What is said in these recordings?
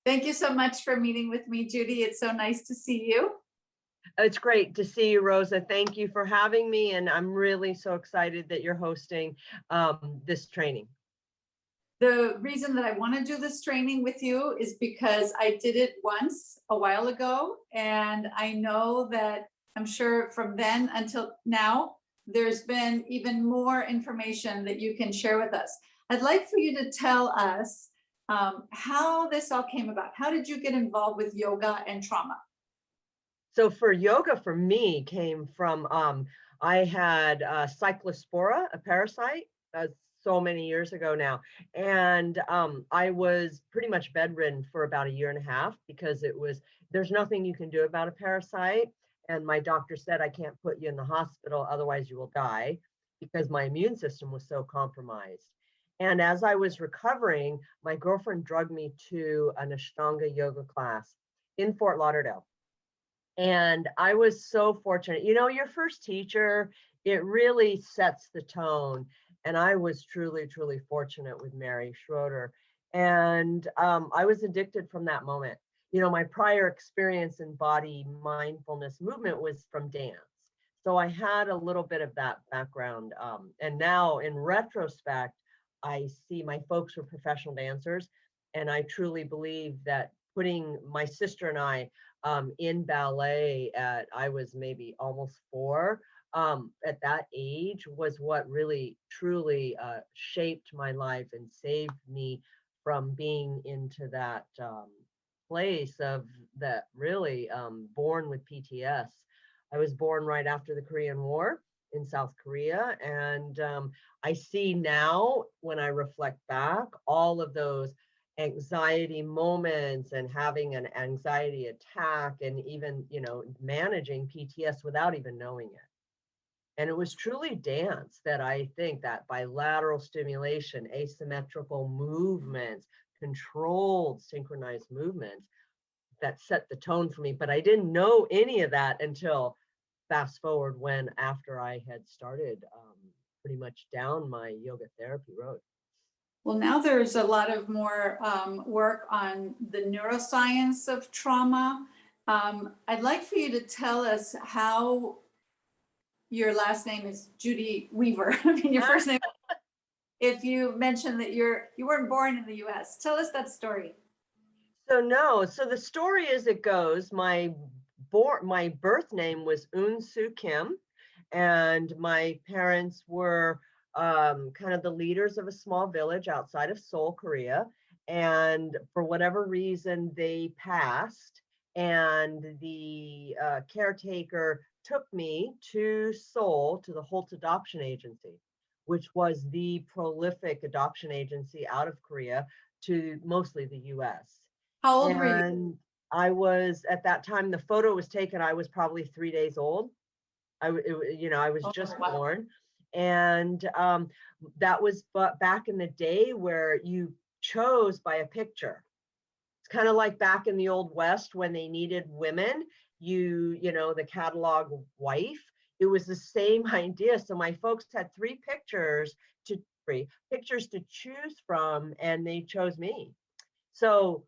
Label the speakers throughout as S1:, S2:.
S1: Thank you so much for meeting with me, Judy. It's so nice to see you.
S2: It's great to see you, Rosa. Thank you for having me, and I'm really so excited that you're hosting this training.
S1: The reason that I want to do this training with you is because I did it once a while ago, and I know that I'm sure from then until now, there's been even more information that you can share with us. I'd like for you to tell us how this all came about. How did you get involved with yoga and trauma?
S2: So for yoga, for me, came from I had cyclospora, a parasite, so many years ago now, and I was pretty much bedridden for about a year and a half because there's nothing you can do about a parasite, and my doctor said I can't put you in the hospital, otherwise you will die, because my immune system was so compromised. And as I was recovering, my girlfriend drugged me to an Astanga Yoga class in Fort Lauderdale. And I was so fortunate. Your first teacher, it really sets the tone. And I was truly, truly fortunate with Mary Schroeder. And I was addicted from that moment. My prior experience in body mindfulness movement was from dance. So I had a little bit of that background. And now in retrospect, I see my folks were professional dancers. And I truly believe that putting my sister and I in ballet I was maybe almost 4, at that age was what really truly shaped my life and saved me from being into that place of that really born with PTS. I was born right after the Korean War in South Korea, and I see now when I reflect back all of those anxiety moments and having an anxiety attack and even managing PTS without even knowing it. And it was truly dance that I think that bilateral stimulation, asymmetrical movements, controlled synchronized movements that set the tone for me. But I didn't know any of that until fast forward when after I had started pretty much down my yoga therapy road.
S1: Well, now there's a lot of more work on the neuroscience of trauma. I'd like for you to tell us how your last name is Judy Weaver. I mean, your first name. If you mentioned that you weren't born in the U.S., tell us that story.
S2: So the story as it goes, my birth name was Eun Soo Kim, and my parents were kind of the leaders of a small village outside of Seoul, Korea. And for whatever reason, they passed, and the caretaker took me to Seoul to the Holt Adoption Agency, which was the prolific adoption agency out of Korea to mostly the US.
S1: How old were you?
S2: And I was, at that time, the photo was taken, I was probably 3 days old. I was just born. And that was back in the day where you chose by a picture. It's kind of like back in the Old West when they needed women, the catalog wife. It was the same idea. So my folks had three pictures to choose from, and they chose me. So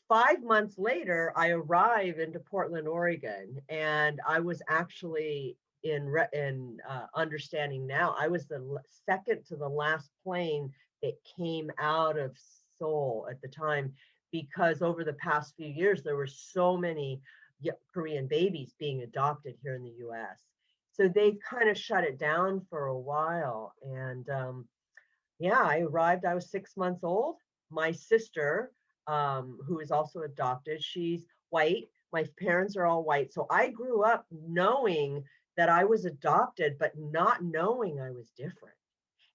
S2: 5 months later, I arrived into Portland, Oregon, and I was actually in understanding now, I was the second to the last plane that came out of Seoul at the time, because over the past few years, there were so many Korean babies being adopted here in the US. So they kind of shut it down for a while. And I arrived, I was 6 months old. My sister, who is also adopted, she's white. My parents are all white. So I grew up knowing that I was adopted, but not knowing I was different.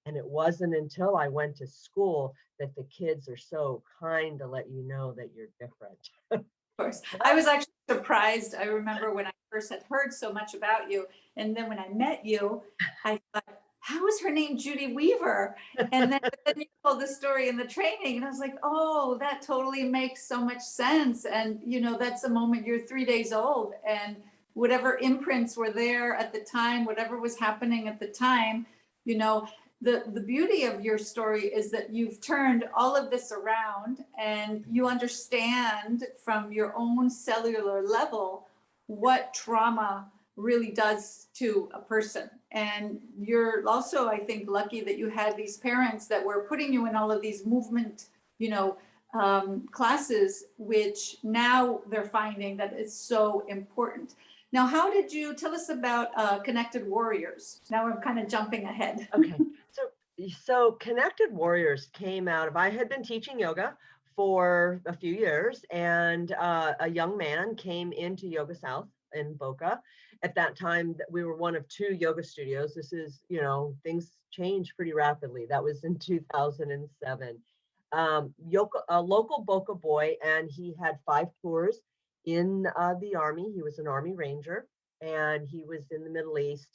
S2: And it wasn't until I went to school that the kids are so kind to let you know that you're different.
S1: Of course. I was actually surprised. I remember when I first had heard so much about you. And then when I met you, I thought, how is her name Judy Weaver? And then you told the story in the training, and I was like, oh, that totally makes so much sense. And, that's the moment you're 3 days old, and whatever imprints were there at the time, whatever was happening at the time, the beauty of your story is that you've turned all of this around and you understand from your own cellular level what trauma really does to a person. And you're also, I think, lucky that you had these parents that were putting you in all of these movement, classes, which now they're finding that it's so important. Now, how did you tell us about Connected Warriors? Now I'm kind of jumping ahead.
S2: Okay. So Connected Warriors came out of, I had been teaching yoga for a few years, and a young man came into Yoga South in Boca. At that time, we were one of 2 yoga studios. This is, things changed pretty rapidly. That was in 2007. A local Boca boy, and he had 5 tours in the Army. He was an Army Ranger, and he was in the Middle East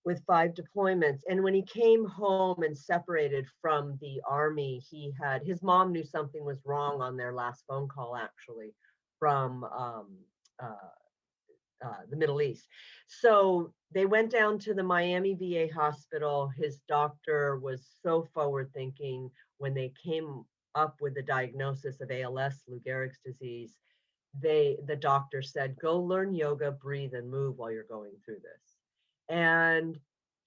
S2: with 5 deployments. And when he came home and separated from the Army, his mom knew something was wrong on their last phone call, actually, from the Middle East. So they went down to the Miami VA hospital. His doctor was so forward thinking when they came up with the diagnosis of ALS, Lou Gehrig's disease. The doctor said, go learn yoga, breathe, and move while you're going through this. And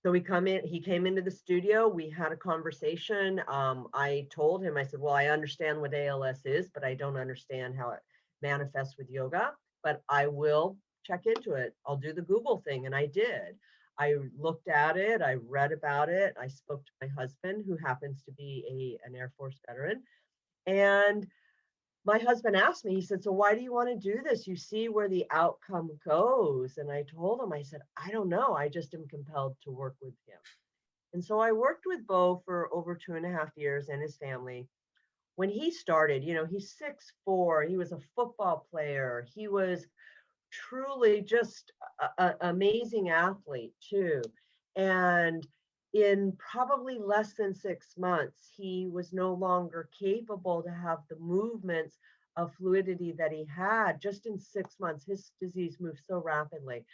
S2: so he came into the studio, we had a conversation. I told him, I said, well, I understand what ALS is, but I don't understand how it manifests with yoga, but I will check into it. I'll do the Google thing. And I did. I looked at it, I read about it. I spoke to my husband, who happens to be an Air Force veteran. And my husband asked me, he said, so why do you want to do this? You see where the outcome goes. And I told him, I said, I don't know. I just am compelled to work with him. And so I worked with Bo for over 2.5 years and his family. When he started, he's 6'4". He was a football player. He was truly just an amazing athlete too. And in probably less than 6 months, he was no longer capable to have the movements of fluidity that he had. Just in 6 months, his disease moved so rapidly.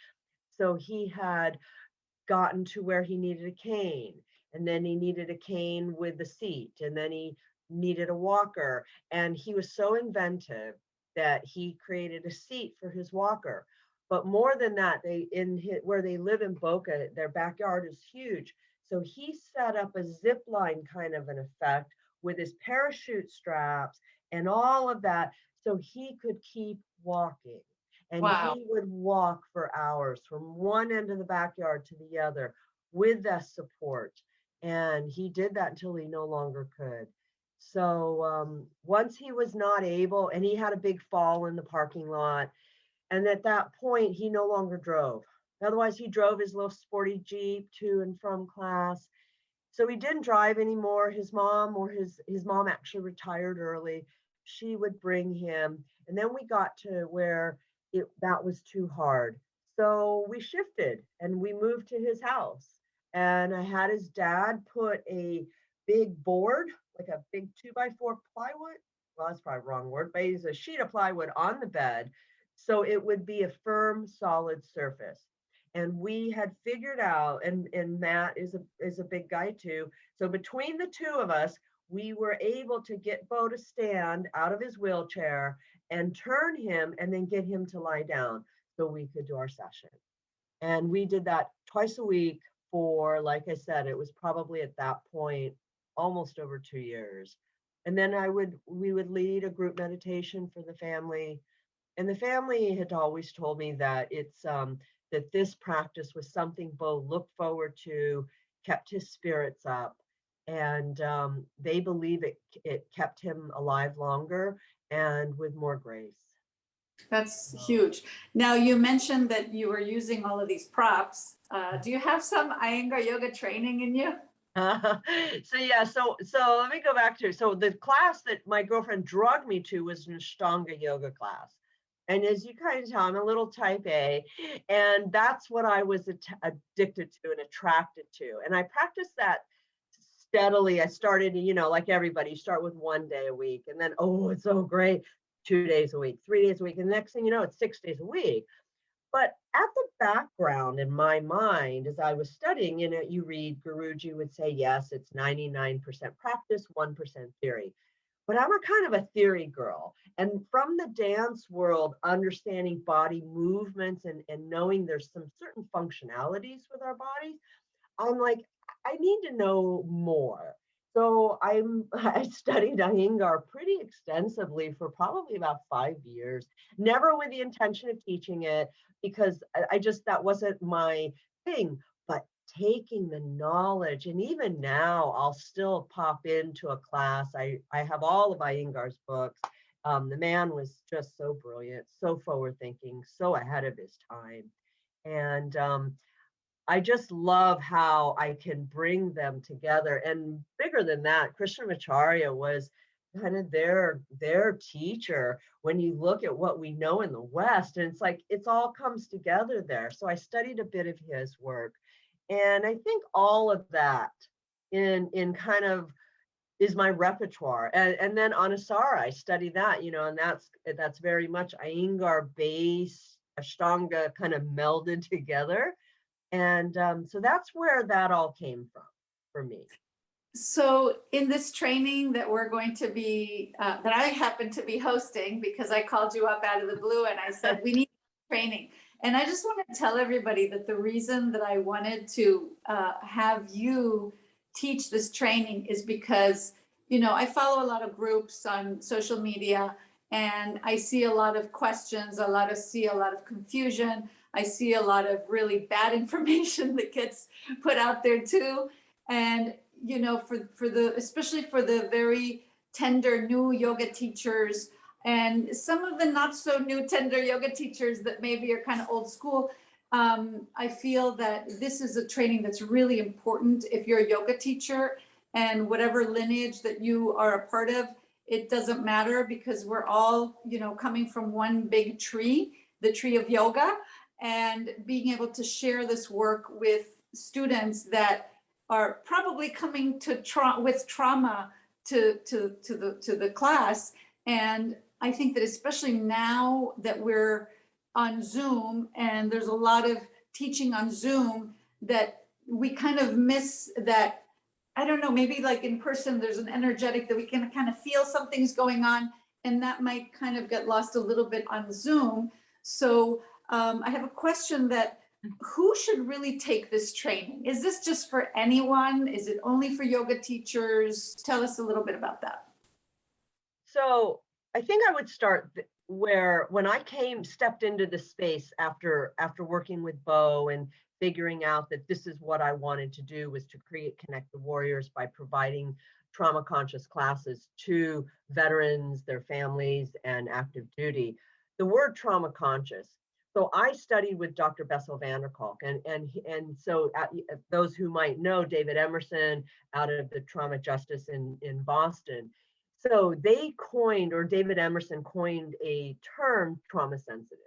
S2: So he had gotten to where he needed a cane, and then he needed a cane with the seat, and then he needed a walker. And he was so inventive that he created a seat for his walker. But more than that, where they live in Boca, their backyard is huge. So he set up a zip line kind of an effect with his parachute straps and all of that, so he could keep walking. And
S1: Wow.
S2: he would walk for hours from one end of the backyard to the other with that support. And he did that until he no longer could. So once he was not able, and he had a big fall in the parking lot, and at that point, he no longer drove. Otherwise, he drove his little sporty Jeep to and from class. So he didn't drive anymore. His mom actually retired early. She would bring him. And then we got to where that was too hard. So we shifted and we moved to his house. And I had his dad put a big board, like a big 2x4 plywood. Well, that's probably the wrong word, but it's a sheet of plywood on the bed. So it would be a firm, solid surface. And we had figured out, and Matt is a big guy too. So between the 2 of us, we were able to get Bo to stand out of his wheelchair and turn him and then get him to lie down so we could do our session. And we did that twice a week for, like I said, it was probably at that point almost over 2 years. And then we would lead a group meditation for the family. And the family had always told me that that this practice was something Bo looked forward to, kept his spirits up, and they believe it kept him alive longer and with more grace.
S1: That's huge. Now, you mentioned that you were using all of these props. Do you have some Iyengar yoga training in you?
S2: So let me go back to, so the class that my girlfriend drugged me to was an Astanga Yoga class. And as you kind of tell, I'm a little type A, and that's what I was addicted to and attracted to. And I practiced that steadily. I started, like everybody, you start with 1 day a week, and then, oh, it's so great, 2 days a week, 3 days a week. And the next thing you know, it's 6 days a week. But at the background in my mind, as I was studying, you read Guruji would say, yes, it's 99% practice, 1% theory. But I'm a kind of a theory girl. And from the dance world, understanding body movements and knowing there's some certain functionalities with our bodies, I'm like, I need to know more. So I studied Iyengar pretty extensively for probably about 5 years, never with the intention of teaching it because I just that wasn't my thing. But taking the knowledge, and even now I'll still pop into a class. I have all of Iyengar's books. The man was just so brilliant, so forward thinking, so ahead of his time. And I just love how I can bring them together. And bigger than that, Krishnamacharya was kind of their teacher when you look at what we know in the West. And it's like it's all comes together there. So I studied a bit of his work. And I think all of that in kind of is my repertoire. And then Anusara, I study that, and that's very much Iyengar base, Ashtanga kind of melded together. And so that's where that all came from for me.
S1: So in this training that we're going to be, that I happen to be hosting, because I called you up out of the blue and I said, we need training. And I just want to tell everybody that the reason that I wanted to have you teach this training is because, I follow a lot of groups on social media and I see a lot of questions, see a lot of confusion. I see a lot of really bad information that gets put out there too. And especially for the very tender new yoga teachers and some of the not so new tender yoga teachers that maybe are kind of old school, I feel that this is a training that's really important if you're a yoga teacher and whatever lineage that you are a part of, it doesn't matter because we're all, coming from one big tree, the tree of yoga, and being able to share this work with students that are probably coming to with trauma to the class. And I think that especially now that we're on Zoom and there's a lot of teaching on Zoom, that we kind of miss that. I don't know, maybe like in person, there's an energetic that we can kind of feel something's going on, and that might kind of get lost a little bit on Zoom. So I have a question that who should really take this training? Is this just for anyone? Is it only for yoga teachers? Tell us a little bit about that.
S2: So I think I would start where when I stepped into the space after working with Bo and figuring out that this is what I wanted to do was to connect the warriors by providing trauma conscious classes to veterans, their families, and active duty. The word trauma conscious. So I studied with Dr. Bessel van der Kolk, and so those who might know David Emerson out of the Trauma Justice in Boston. So they David Emerson coined a term, trauma sensitive.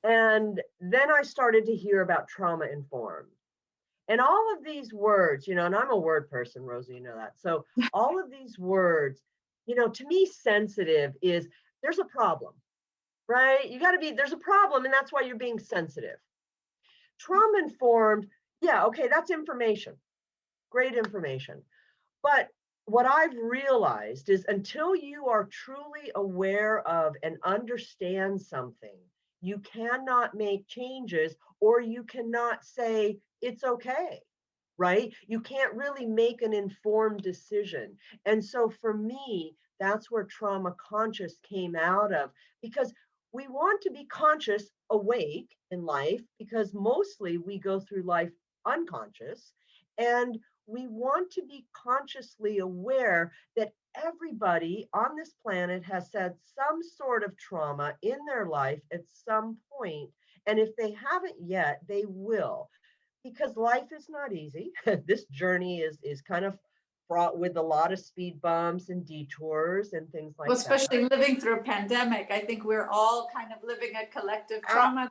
S2: And then I started to hear about trauma informed. And all of these words, and I'm a word person, Rosa, you know that. So all of these words, to me, sensitive is there's a problem, right? There's a problem, and that's why you're being sensitive. Trauma informed, yeah, okay, that's information, great information. But what I've realized is until you are truly aware of and understand something, you cannot make changes, or you cannot say it's okay, right? You can't really make an informed decision. And so for me, that's where trauma conscious came out of, because we want to be conscious, awake in life, because mostly we go through life unconscious. And we want to be consciously aware that everybody on this planet has had some sort of trauma in their life at some point. And if they haven't yet, they will, because life is not easy. This journey is kind of fraught with a lot of speed bumps and detours and things like that.
S1: Especially living through a pandemic, I think we're all kind of living a collective trauma.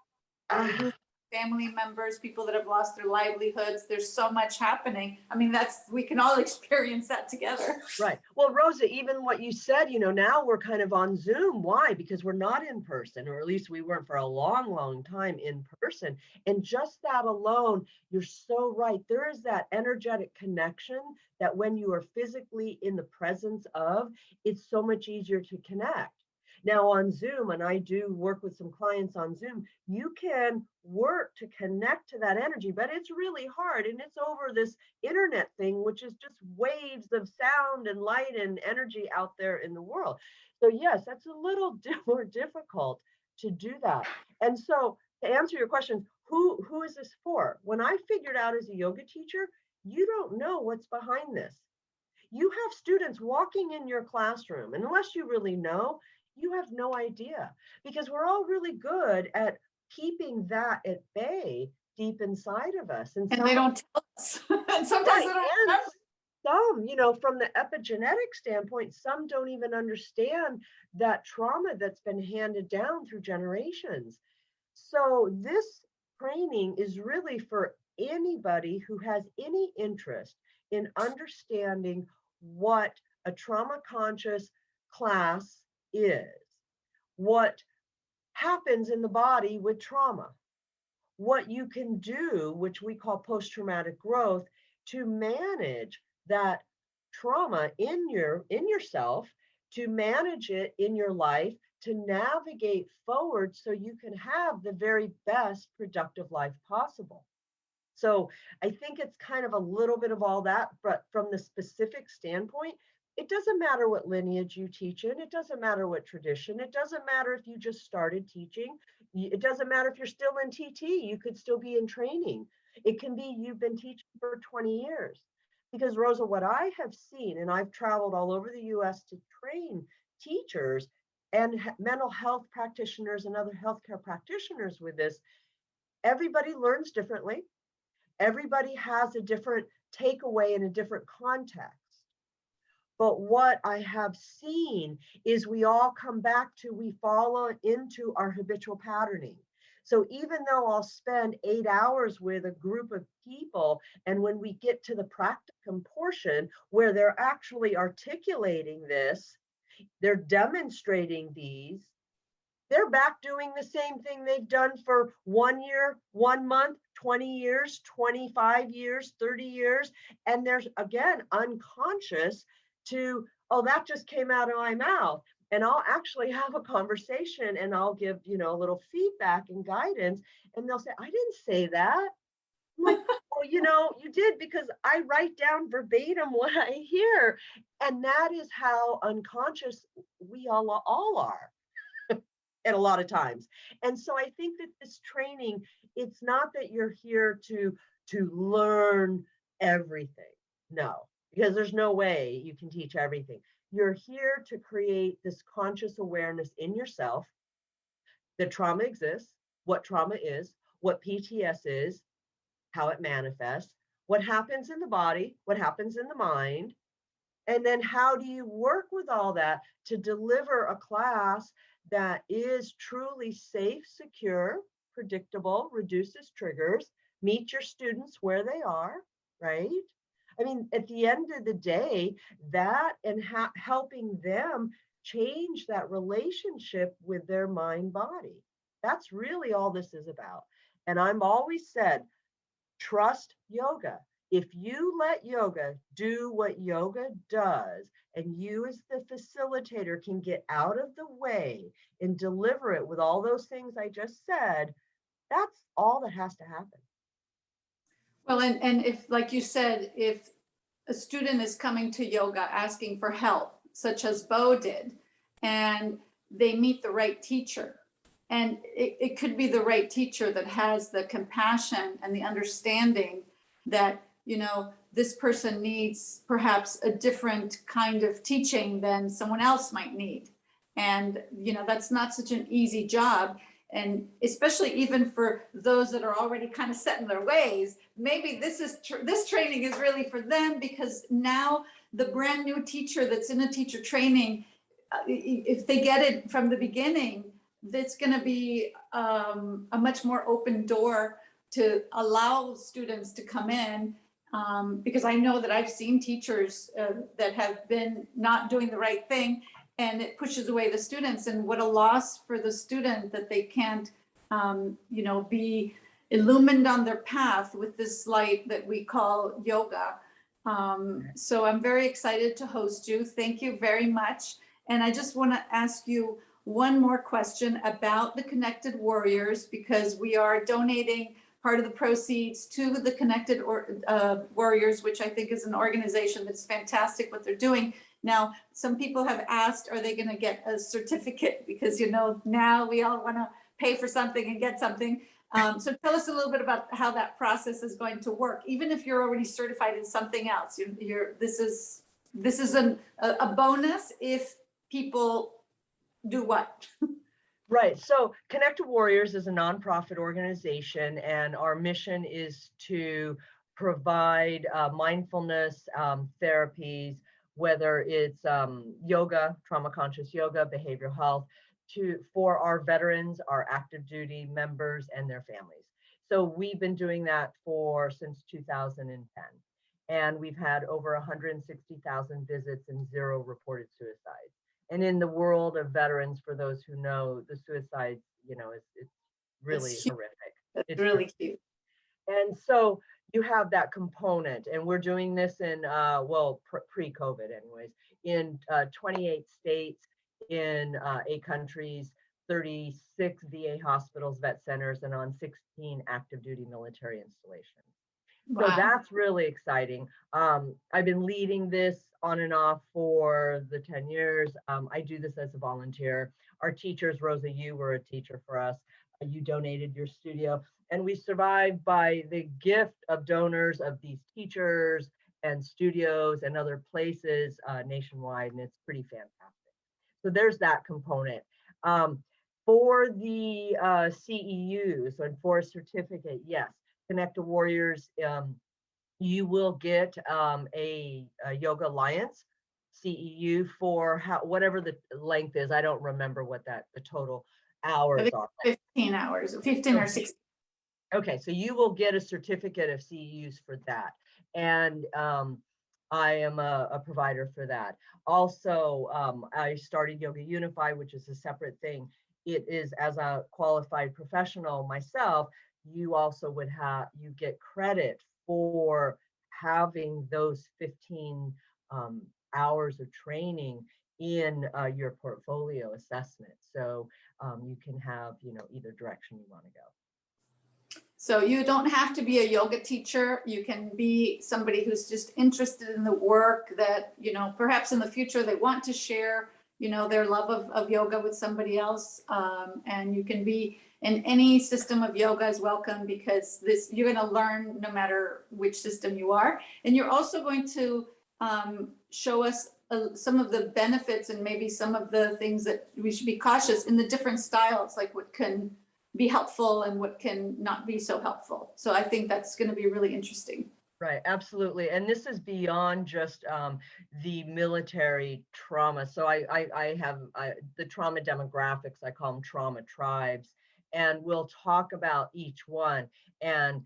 S1: family members, people that have lost their livelihoods. There's so much happening. I mean, we can all experience that together.
S2: Right. Well, Rosa, even what you said, now we're kind of on Zoom. Why? Because we're not in person, or at least we weren't for a long, long time in person. And just that alone, you're so right. There is that energetic connection that when you are physically in the presence of, it's so much easier to connect. Now on Zoom, and I do work with some clients on Zoom, you can work to connect to that energy, but it's really hard. And it's over this internet thing, which is just waves of sound and light and energy out there in the world. So yes, that's a little more difficult to do that. And so to answer your question, who is this for? When I figured out as a yoga teacher, you don't know what's behind this. You have students walking in your classroom, and unless you really know, you have no idea, because we're all really good at keeping that at bay deep inside of us.
S1: And they don't tell us. And sometimes they don't remember.
S2: Some, from the epigenetic standpoint, some don't even understand that trauma that's been handed down through generations. So this training is really for anybody who has any interest in understanding what a trauma conscious class is, what happens in the body with trauma, what you can do, which we call post-traumatic growth, to manage that trauma in yourself, to manage it in your life, to navigate forward so you can have the very best productive life possible. So I think it's kind of a little bit of all that, but from the specific standpoint, it doesn't matter what lineage you teach in. It doesn't matter what tradition. It doesn't matter if you just started teaching. It doesn't matter if you're still in TT. You could still be in training. It can be you've been teaching for 20 years. Because Rosa, what I have seen, and I've traveled all over the US to train teachers and mental health practitioners and other healthcare practitioners with this, everybody learns differently. Everybody has a different takeaway in a different context. But what I have seen is we all come back to, we follow into our habitual patterning. So even though I'll spend 8 hours with a group of people, and when we get to the practicum portion where they're actually articulating this, they're demonstrating these, they're back doing the same thing they've done for 1 year, 1 month, 20 years, 25 years, 30 years. And they're, again, unconscious to, oh, that just came out of my mouth. And I'll actually have a conversation and I'll give, a little feedback and guidance. And they'll say, I didn't say that. I'm like, well, you did, because I write down verbatim what I hear. And that is how unconscious we all are. And a lot of times. And so I think that this training, it's not that you're here to learn everything. No, because there's no way you can teach everything. You're here to create this conscious awareness in yourself that trauma exists, what trauma is, what PTSD is, how it manifests, what happens in the body, what happens in the mind, and then how do you work with all that to deliver a class that is truly safe, secure, predictable, reduces triggers, meet your students where they are, right? I mean, at the end of the day, that and helping them change that relationship with their mind body. That's really all this is about. And I've always said, trust yoga. If you let yoga do what yoga does, and you as the facilitator can get out of the way and deliver it with all those things I just said, that's all that has to happen.
S1: Well, and if, like you said, if a student is coming to yoga asking for help, such as Bo did, and they meet the right teacher, and it could be the right teacher that has the compassion and the understanding that, this person needs perhaps a different kind of teaching than someone else might need. And, that's not such an easy job. And especially even for those that are already kind of set in their ways, maybe this training is really for them, because now the brand new teacher that's in a teacher training, if they get it from the beginning, that's going to be a much more open door to allow students to come in, because I know that I've seen teachers that have been not doing the right thing, and it pushes away the students. And what a loss for the student that they can't, be illumined on their path with this light that we call yoga. So I'm very excited to host you. Thank you very much. And I just want to ask you one more question about the Connected Warriors, because we are donating part of the proceeds to the Connected Warriors, which I think is an organization that's fantastic what they're doing. Now, some people have asked, are they going to get a certificate? Because, now we all want to pay for something and get something. So tell us a little bit about how that process is going to work. Even if you're already certified in something else, this is a bonus if people do what?
S2: Right. So Connected Warriors is a nonprofit organization, and our mission is to provide mindfulness therapies, whether it's yoga, trauma conscious yoga, behavioral health, for our veterans, our active duty members, and their families. So we've been doing that since 2010, and we've had over 160,000 visits and 0 reported suicides. And in the world of veterans, for those who know, the suicides, it's really horrific.
S1: It's really cute.
S2: And so you have that component, and we're doing this in, pre-COVID anyways, in 28 states, in 8 countries, 36 VA hospitals, vet centers, and on 16 active duty military installations.
S1: Wow.
S2: So that's really exciting. I've been leading this on and off for the 10 years. I do this as a volunteer. Our teachers, Rosa, you were a teacher for us. You donated your studio, and we survived by the gift of donors of these teachers and studios and other places nationwide, and it's pretty fantastic. So there's that component. For the CEUs and for a certificate, yes, Connected Warriors, you will get a Yoga Alliance CEU for whatever the length is. I don't remember what the total hours are.
S1: 15 hours, 15 or 16.
S2: Okay, so you will get a certificate of CEUs for that. And I am a provider for that. Also, I started Yoga Unify, which is a separate thing. It is, as a qualified professional myself, you also you get credit for having those 15 hours of training in your portfolio assessment. So you can have, either direction you want to go.
S1: So you don't have to be a yoga teacher. You can be somebody who's just interested in the work that, perhaps in the future they want to share, their love of yoga with somebody else. And you can be in any system of yoga is welcome, because you're going to learn no matter which system you are. And you're also going to show us some of the benefits and maybe some of the things that we should be cautious in the different styles, like what can be helpful and what can not be so helpful. So I think that's going to be really interesting.
S2: Right, absolutely. And this is beyond just the military trauma. So I have the trauma demographics, I call them trauma tribes, and we'll talk about each one. And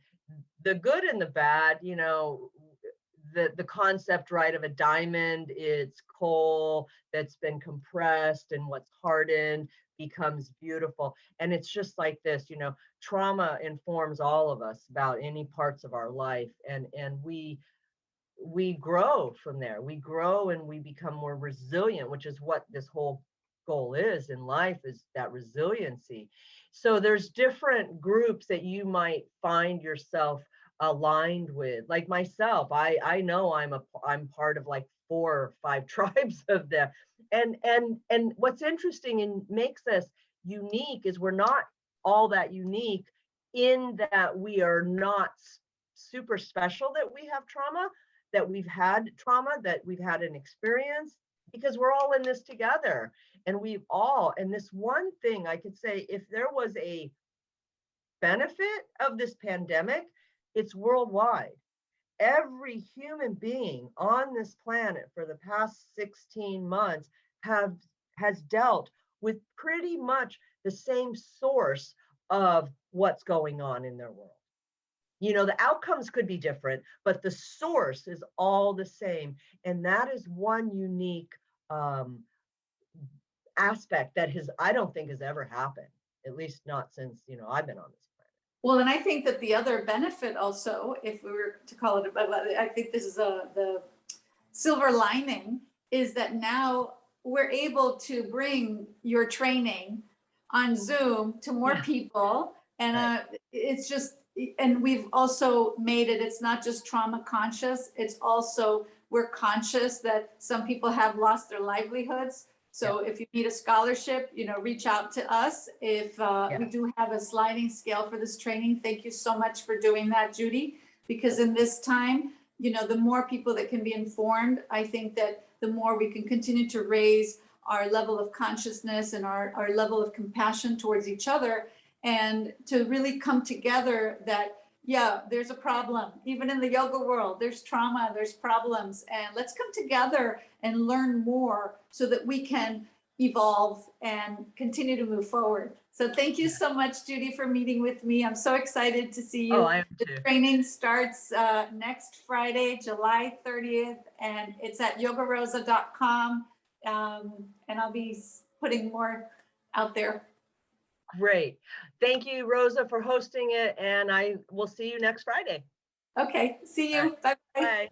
S2: the good and the bad, the concept, right, of a diamond, it's coal that's been compressed, and what's hardened becomes beautiful. And it's just like this, trauma informs all of us about any parts of our life, and we grow from there. We grow and we become more resilient, which is what this whole goal is in life, is that resiliency. So there's different groups that you might find yourself aligned with. Like myself, I know I'm part of like 4 or 5 tribes of them. And what's interesting and makes us unique is we're not all that unique, in that we are not super special that we have trauma, that we've had an experience, because we're all in this together. And and this one thing I could say, if there was a benefit of this pandemic, it's worldwide. Every human being on this planet for the past 16 months has dealt with pretty much the same source of what's going on in their world. You know, the outcomes could be different, but the source is all the same. And that is one unique um, aspect that I don't think has ever happened, at least not since, you know, I've been on this planet.
S1: Well, and I think that the other benefit also, if we were to call it, I think this is the silver lining, is that now we're able to bring your training on Zoom to more
S2: Yeah.
S1: people. And
S2: Right.
S1: it's just, and we've also made it, it's not just trauma conscious, it's also, we're conscious that some people have lost their livelihoods. So if you need a scholarship, you know, reach out to us. If we do have a sliding scale for this training, thank you so much for doing that, Judy, because in this time, you know, the more people that can be informed, I think that the more we can continue to raise our level of consciousness and our level of compassion towards each other, and to really come together that, yeah, there's a problem. Even in the yoga world, there's trauma, there's problems, and let's come together and learn more so that we can evolve and continue to move forward. So thank you so much, Judy, for meeting with me. I'm so excited to see you.
S2: Oh, I am
S1: The
S2: too.
S1: training starts next Friday, July 30th, and it's at yogarosa.com. And I'll be putting more out there.
S2: Great. Thank you, Rosa, for hosting it. And I will see you next Friday.
S1: Okay, see
S2: All right.
S1: you. Bye-bye.
S2: Bye.